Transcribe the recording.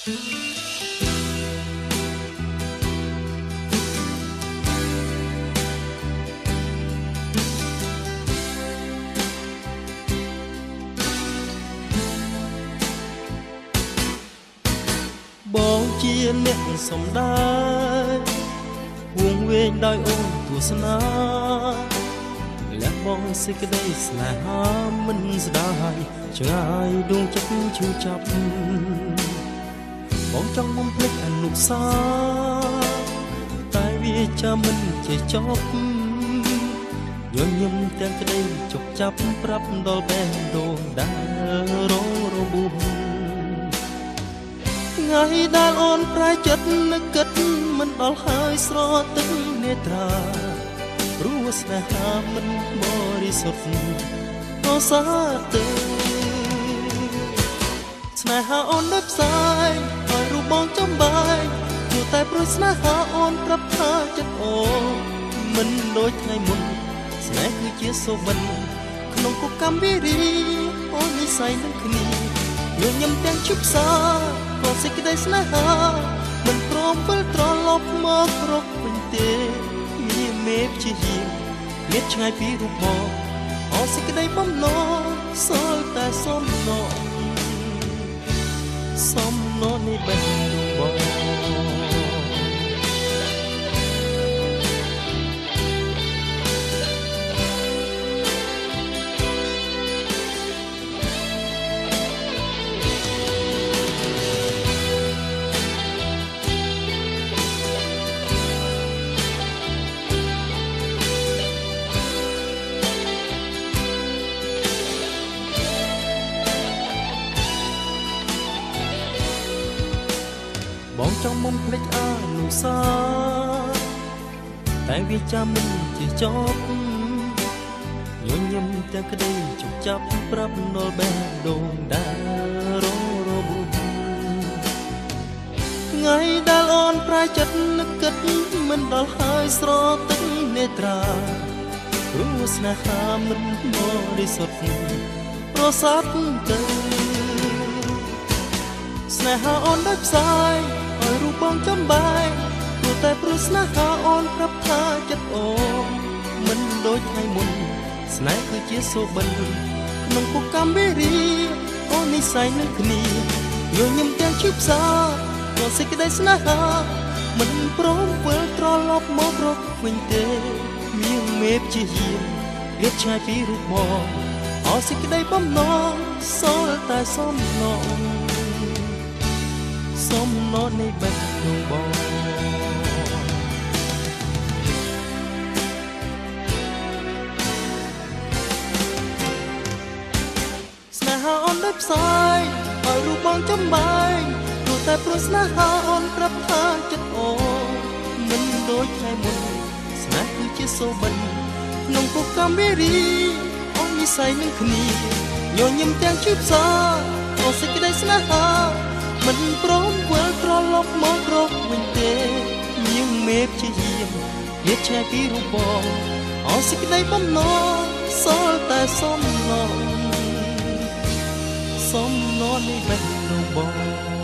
បងជាអ្នកសំដាយហួងវែងដោយអូនទស្សនាលះបងសេចក្តីស្នេហាមិនស្ដាយឆ្ងាយដួងចិត្តឈឺចាប់បងចង់បំភ្លេចអនុស្សាវរីយ៍តែវាចាំមិនចេះចប់ញញឹមទាំងក្តីជប់ចាប់ប្រាប់ដល់បែងដូងដែលរងរបួសថ្ងៃដែលអូនប្រែចិត្តនឹកគិតមិនដល់ហើយស្រទឹកនេត្រាព្រោះស្នេហាមិនបរិសុទ្ធអសាទេស្នេហាអូននៅផ្សាយឲ្យរូបបងចំបាយព្រោះតែព្រោះស្នេហាអូនប្រាប់ថាចិត្តអូនមិនដូចថ្ងៃមុនស្នេហ៍គឺជាសូបិនក្នុងគុកកម្មវិរីអូននិស័យនឹងគ្នាញញឹមទាំងជិបសាក៏សេចក្តីស្នេហាមិនព្រមវិលត្រឡប់មករកវិញទេមានមេព្យាយាមលៀតឆ្ងាយពីរូបបងអស់សេចក្តីបំណងសល់តែសំណងនៃបេះដូងបងបងចង់បំភ្លេចអនុស្សាវរីយ៍តែវាចាំមិនជាចប់ញញឹមទាំងក្តីជប់ចាប់ប្រាប់ដល់បែងដូងដែលរងរបួសថ្ងៃដែលអូនប្រែចិត្តនឹកគិតមិនដល់ហើយស្រទឹកនេត្រាព្រោះស្នេហាមិនបរិសុទ្ធប្រសាទទៅស្នេហាអូនដូចផ្សាយឲ្យរូបបងចំបាយព្រោះតែព្រោះស្នេហាអូនប្រាប់ថាចិត្តអូនមិនដូចថ្ងៃមុនស្នេហ៍គឺជាសូបិនក្នុងគុកកម្មវិរីអូននិស័យនឹងគ្នាញញឹមទាំងជិបសាក៏សេចក្តីស្នេហាមិនព្រមវិលត្រឡប់មករកវិញទេមានមេព្យាយាមលៀតឆ្ងាយពីរូបបងអស់សេចក្តីបំណងសល់តែសំណងនៃបេះដូងបងស្នេហាអូនដូចផ្សាយឲ្យរូបបងចំបាយព្រោះតែព្រោះស្នេហាអូនប្រាប់ថាចិត្តអូនមិនដូចថ្ងៃមុនស្នេហ៍គឺជាសូបិនក្នុងគុកកម្មវិរីអូននិស័យនឹងគ្នាញញឹមទាំងជិបសាក៏សេចក្តីស្នេហាមិនព្រមវិលត្រឡប់មករកវិញទេមានមេព្យាយាមលៀតឆ្ងាយពីរូបបងអស់សេចក្តីបំណងសល់តែសំណងនៃបេះដូងបង